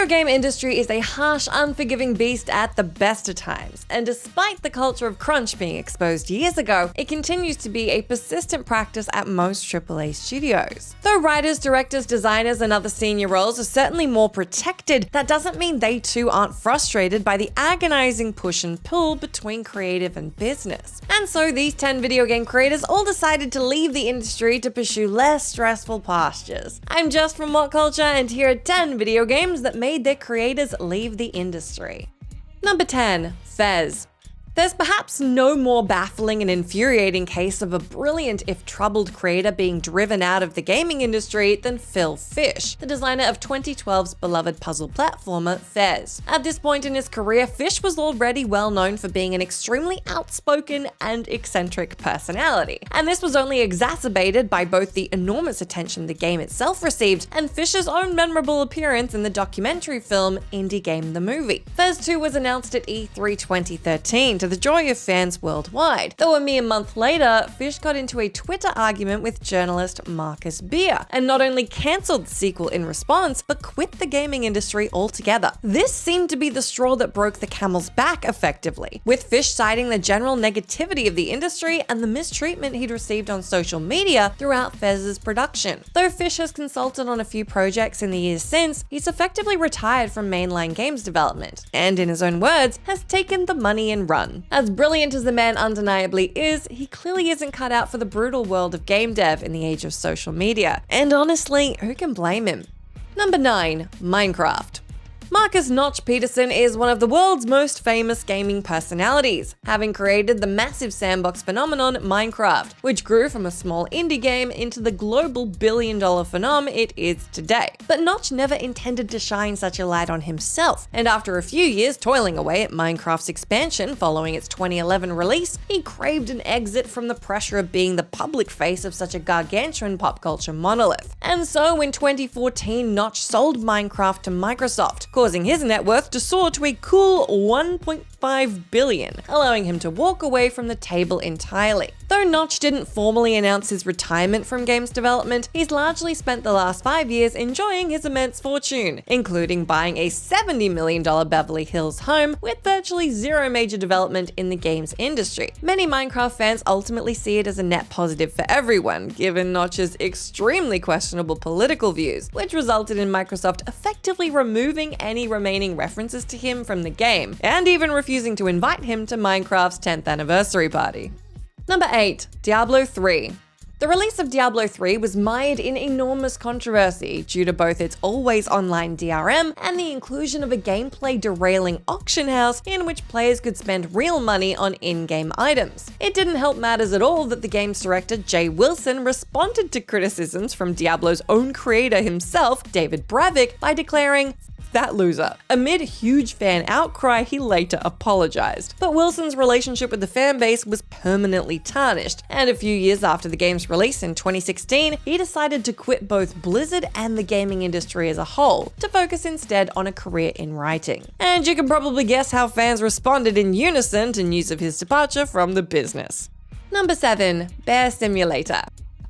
game industry is a harsh, unforgiving beast at the best of times, and despite the culture of crunch being exposed years ago, it continues to be a persistent practice at most AAA studios. Though writers, directors, designers, and other senior roles are certainly more protected, that doesn't mean they too aren't frustrated by the agonizing push and pull between creative and business. And so these 10 video game creators all decided to leave the industry to pursue less stressful pastures. I'm Jess from WhatCulture, and here are 10 video games that made their creators leave the industry. Number 10. Fez. There's perhaps no more baffling and infuriating case of a brilliant if troubled creator being driven out of the gaming industry than Phil Fish, the designer of 2012's beloved puzzle platformer Fez. At this point in his career, Fish was already well known for being an extremely outspoken and eccentric personality, and this was only exacerbated by both the enormous attention the game itself received and Fish's own memorable appearance in the documentary film Indie Game the Movie. Fez 2 was announced at E3 2013 to the joy of fans worldwide, though a mere month later, Fish got into a Twitter argument with journalist Marcus Beer, and not only cancelled the sequel in response, but quit the gaming industry altogether. This seemed to be the straw that broke the camel's back effectively, with Fish citing the general negativity of the industry and the mistreatment he'd received on social media throughout Fez's production. Though Fish has consulted on a few projects in the years since, he's effectively retired from mainline games development, and in his own words, has taken the money and run. As brilliant as the man undeniably is, he clearly isn't cut out for the brutal world of game dev in the age of social media. And honestly, who can blame him? Number 9. Minecraft. Marcus Notch Peterson is one of the world's most famous gaming personalities, having created the massive sandbox phenomenon Minecraft, which grew from a small indie game into the global billion-dollar phenom it is today. But Notch never intended to shine such a light on himself, and after a few years toiling away at Minecraft's expansion following its 2011 release, he craved an exit from the pressure of being the public face of such a gargantuan pop culture monolith. And so in 2014, Notch sold Minecraft to Microsoft, causing his net worth to soar to a cool $1.5 billion, allowing him to walk away from the table entirely. Though Notch didn't formally announce his retirement from games development, he's largely spent the last 5 years enjoying his immense fortune, including buying a $70 million Beverly Hills home with virtually zero major development in the games industry. Many Minecraft fans ultimately see it as a net positive for everyone, given Notch's extremely questionable political views, which resulted in Microsoft effectively removing any remaining references to him from the game, and even refusing to invite him to Minecraft's 10th anniversary party. Number 8. Diablo III. The release of Diablo III was mired in enormous controversy due to both its always online DRM and the inclusion of a gameplay derailing auction house in which players could spend real money on in-game items. It didn't help matters at all that the game's director Jay Wilson responded to criticisms from Diablo's own creator himself, David Bravik, by declaring, "That loser." Amid huge fan outcry, he later apologized. But Wilson's relationship with the fanbase was permanently tarnished, and a few years after the game's release in 2016, he decided to quit both Blizzard and the gaming industry as a whole, to focus instead on a career in writing. And you can probably guess how fans responded in unison to news of his departure from the business. Number 7. Bear Simulator.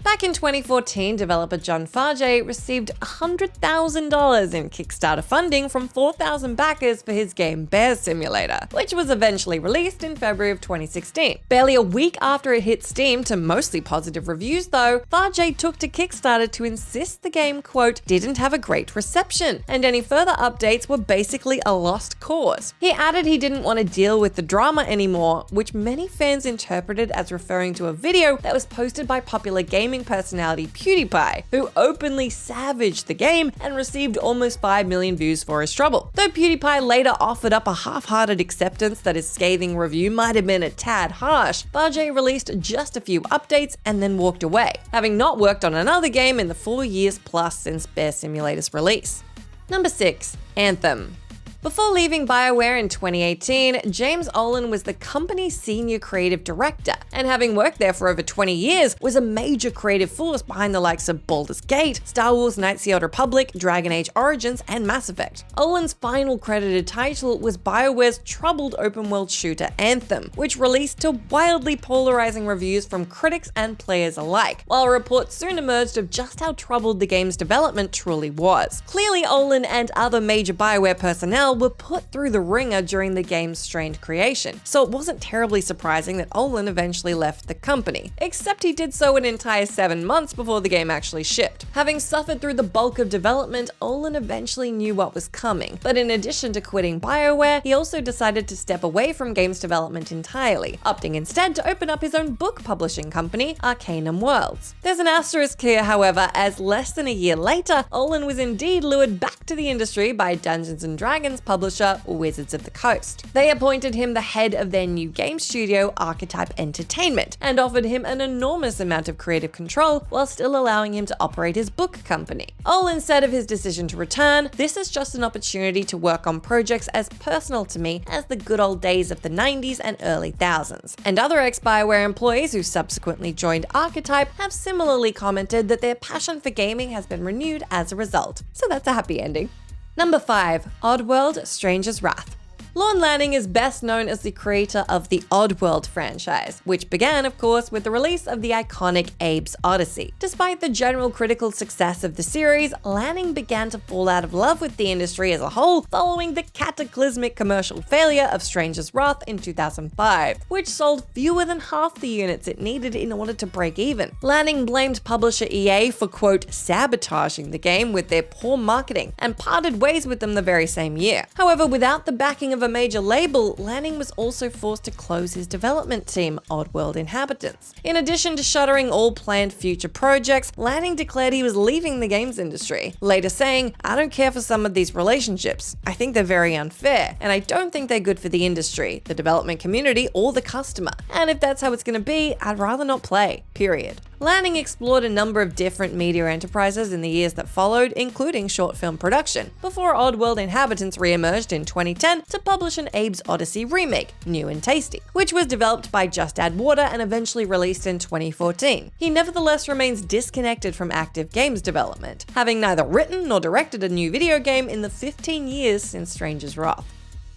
Back in 2014, developer John Farjay received $100,000 in Kickstarter funding from 4,000 backers for his game Bear Simulator, which was eventually released in February of 2016. Barely a week after it hit Steam to mostly positive reviews though, Farjay took to Kickstarter to insist the game, quote, didn't have a great reception, and any further updates were basically a lost cause. He added he didn't want to deal with the drama anymore, which many fans interpreted as referring to a video that was posted by popular gaming personality PewDiePie, who openly savaged the game and received almost 5 million views for his trouble. Though PewDiePie later offered up a half-hearted acceptance that his scathing review might have been a tad harsh, Farjay released just a few updates and then walked away, having not worked on another game in the 4 years plus since Bear Simulator's release. Number 6. Anthem. Before leaving BioWare in 2018, James Olin was the company's senior creative director, and having worked there for over 20 years, was a major creative force behind the likes of Baldur's Gate, Star Wars Knights of the Old Republic, Dragon Age Origins, and Mass Effect. Olin's final credited title was BioWare's troubled open-world shooter Anthem, which released to wildly polarizing reviews from critics and players alike, while reports soon emerged of just how troubled the game's development truly was. Clearly, Olin and other major BioWare personnel were put through the ringer during the game's strained creation, so it wasn't terribly surprising that Olin eventually left the company, except he did so an entire 7 months before the game actually shipped. Having suffered through the bulk of development, Olin eventually knew what was coming, but in addition to quitting BioWare, he also decided to step away from games development entirely, opting instead to open up his own book publishing company, Arcanum Worlds. There's an asterisk here, however, as less than a year later, Olin was indeed lured back to the industry by Dungeons & Dragons publisher Wizards of the Coast. They appointed him the head of their new game studio, Archetype Entertainment, and offered him an enormous amount of creative control while still allowing him to operate his book company. Olin said of his decision to return, "This is just an opportunity to work on projects as personal to me as the good old days of the 90s and early thousands." And other ex-BioWare employees who subsequently joined Archetype have similarly commented that their passion for gaming has been renewed as a result. So that's a happy ending. Number 5. Oddworld: Stranger's Wrath. Lorne Lanning is best known as the creator of the Oddworld franchise, which began, of course, with the release of the iconic Abe's Odyssey. Despite the general critical success of the series, Lanning began to fall out of love with the industry as a whole following the cataclysmic commercial failure of Stranger's Wrath in 2005, which sold fewer than half the units it needed in order to break even. Lanning blamed publisher EA for, quote, sabotaging the game with their poor marketing, and parted ways with them the very same year. However, without the backing of a major label, Lanning was also forced to close his development team, Oddworld Inhabitants. In addition to shuttering all planned future projects, Lanning declared he was leaving the games industry, later saying, "I don't care for some of these relationships. I think they're very unfair, and I don't think they're good for the industry, the development community, or the customer. And if that's how it's gonna be, I'd rather not play, period." Lanning explored a number of different media enterprises in the years that followed, including short film production, before Oddworld Inhabitants re-emerged in 2010 to publish an Abe's Odyssey remake, New and Tasty, which was developed by Just Add Water and eventually released in 2014. He nevertheless remains disconnected from active games development, having neither written nor directed a new video game in the 15 years since Stranger's Wrath.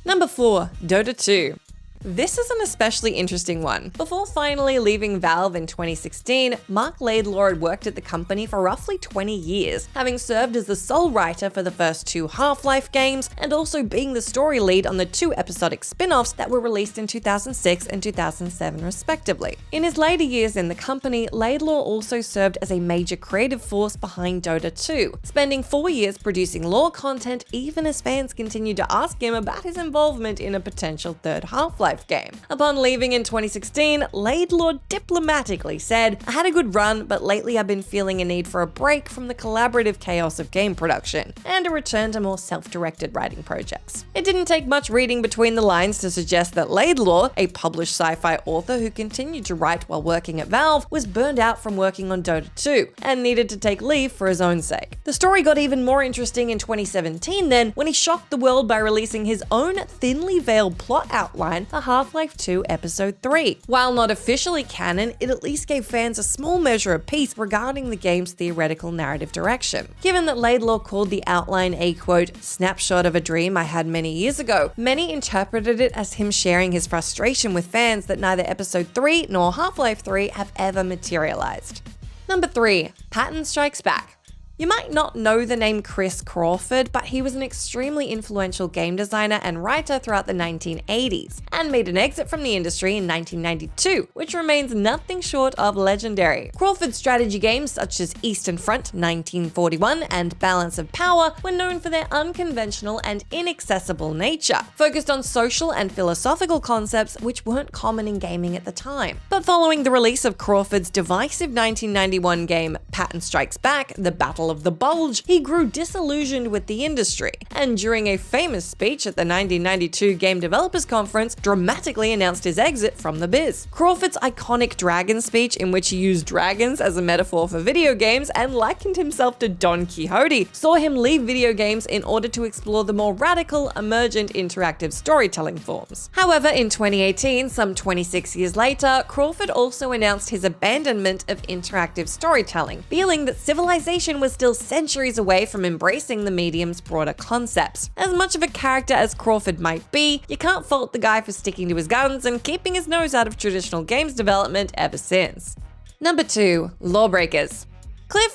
Number 4. Dota 2. This is an especially interesting one. Before finally leaving Valve in 2016, Mark Laidlaw had worked at the company for roughly 20 years, having served as the sole writer for the first 2 Half-Life games, and also being the story lead on the 2 episodic spin-offs that were released in 2006 and 2007 respectively. In his later years in the company, Laidlaw also served as a major creative force behind Dota 2, spending 4 years producing lore content even as fans continued to ask him about his involvement in a potential third Half-Life game. Upon leaving in 2016, Laidlaw diplomatically said, "I had a good run, but lately I've been feeling a need for a break from the collaborative chaos of game production, and a return to more self-directed writing projects." It didn't take much reading between the lines to suggest that Laidlaw, a published sci-fi author who continued to write while working at Valve, was burned out from working on Dota 2, and needed to take leave for his own sake. The story got even more interesting in 2017 then, when he shocked the world by releasing his own thinly veiled plot outline for Half-Life 2 Episode 3. While not officially canon, it at least gave fans a small measure of peace regarding the game's theoretical narrative direction. Given that Laidlaw called the outline a, quote, snapshot of a dream I had many years ago, many interpreted it as him sharing his frustration with fans that neither Episode 3 nor Half-Life 3 have ever materialized. Number 3. Patton Strikes Back. You might not know the name Chris Crawford, but he was an extremely influential game designer and writer throughout the 1980s, and made an exit from the industry in 1992, which remains nothing short of legendary. Crawford's strategy games such as Eastern Front 1941 and Balance of Power were known for their unconventional and inaccessible nature, focused on social and philosophical concepts which weren't common in gaming at the time. But following the release of Crawford's divisive 1991 game Patton Strikes Back: The Battle Battle of the Bulge, he grew disillusioned with the industry, and during a famous speech at the 1992 Game Developers Conference, dramatically announced his exit from the biz. Crawford's iconic dragon speech, in which he used dragons as a metaphor for video games and likened himself to Don Quixote, saw him leave video games in order to explore the more radical, emergent interactive storytelling forms. However, in 2018, some 26 years later, Crawford also announced his abandonment of interactive storytelling, feeling that civilization was still centuries away from embracing the medium's broader concepts. As much of a character as Crawford might be, you can't fault the guy for sticking to his guns and keeping his nose out of traditional games development ever since. Number 2. Lawbreakers.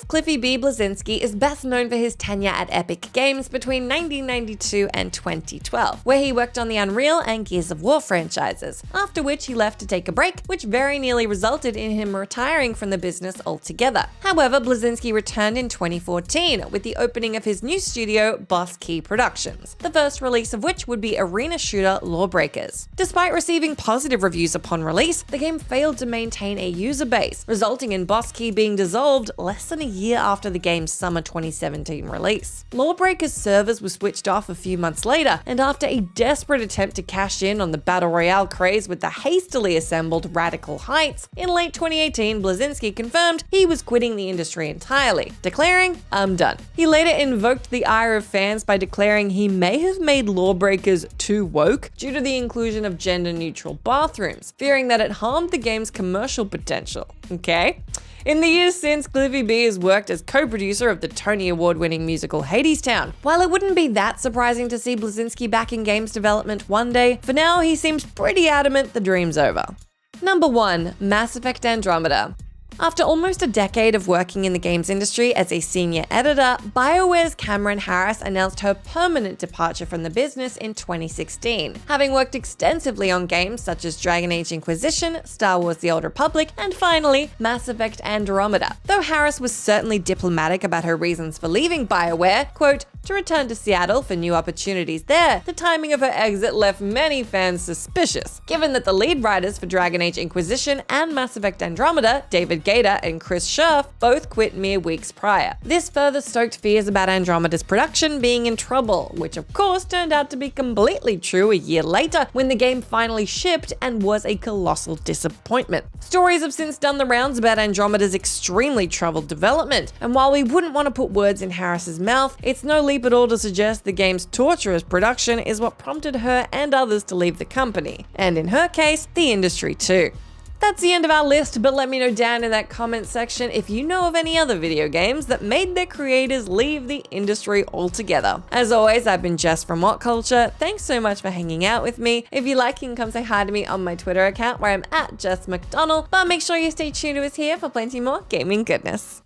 Cliffy B. Bleszinski is best known for his tenure at Epic Games between 1992 and 2012, where he worked on the Unreal and Gears of War franchises, after which he left to take a break, which very nearly resulted in him retiring from the business altogether. However, Bleszinski returned in 2014 with the opening of his new studio, Boss Key Productions, the first release of which would be arena shooter Lawbreakers. Despite receiving positive reviews upon release, the game failed to maintain a user base, resulting in Boss Key being dissolved less than a year after the game's summer 2017 release. Lawbreakers servers were switched off a few months later, and after a desperate attempt to cash in on the Battle Royale craze with the hastily assembled Radical Heights, in late 2018, Bleszinski confirmed he was quitting the industry entirely, declaring, "I'm done." He later invoked the ire of fans by declaring he may have made Lawbreakers too woke due to the inclusion of gender-neutral bathrooms, fearing that it harmed the game's commercial potential. Okay? In the years since, Cliffy B has worked as co-producer of the Tony Award-winning musical Hadestown. While it wouldn't be that surprising to see Bleszinski back in games development one day, for now he seems pretty adamant the dream's over. Number 1. Mass Effect Andromeda. After almost a decade of working in the games industry as a senior editor, BioWare's Cameron Harris announced her permanent departure from the business in 2016, having worked extensively on games such as Dragon Age Inquisition, Star Wars The Old Republic, and finally, Mass Effect Andromeda. Though Harris was certainly diplomatic about her reasons for leaving BioWare, quote, to return to Seattle for new opportunities there, the timing of her exit left many fans suspicious, given that the lead writers for Dragon Age Inquisition and Mass Effect Andromeda, David Gator and Chris Scherf, both quit mere weeks prior. This further stoked fears about Andromeda's production being in trouble, which of course turned out to be completely true a year later when the game finally shipped and was a colossal disappointment. Stories have since done the rounds about Andromeda's extremely troubled development, and while we wouldn't want to put words in Harris's mouth, it's no leap at all to suggest the game's torturous production is what prompted her and others to leave the company, and in her case, the industry too. That's the end of our list, but let me know down in that comment section if you know of any other video games that made their creators leave the industry altogether. As always, I've been Jess from WhatCulture. Thanks so much for hanging out with me. If you like, you can come say hi to me on my Twitter account where I'm at Jess McDonald, but make sure you stay tuned to us here for plenty more gaming goodness.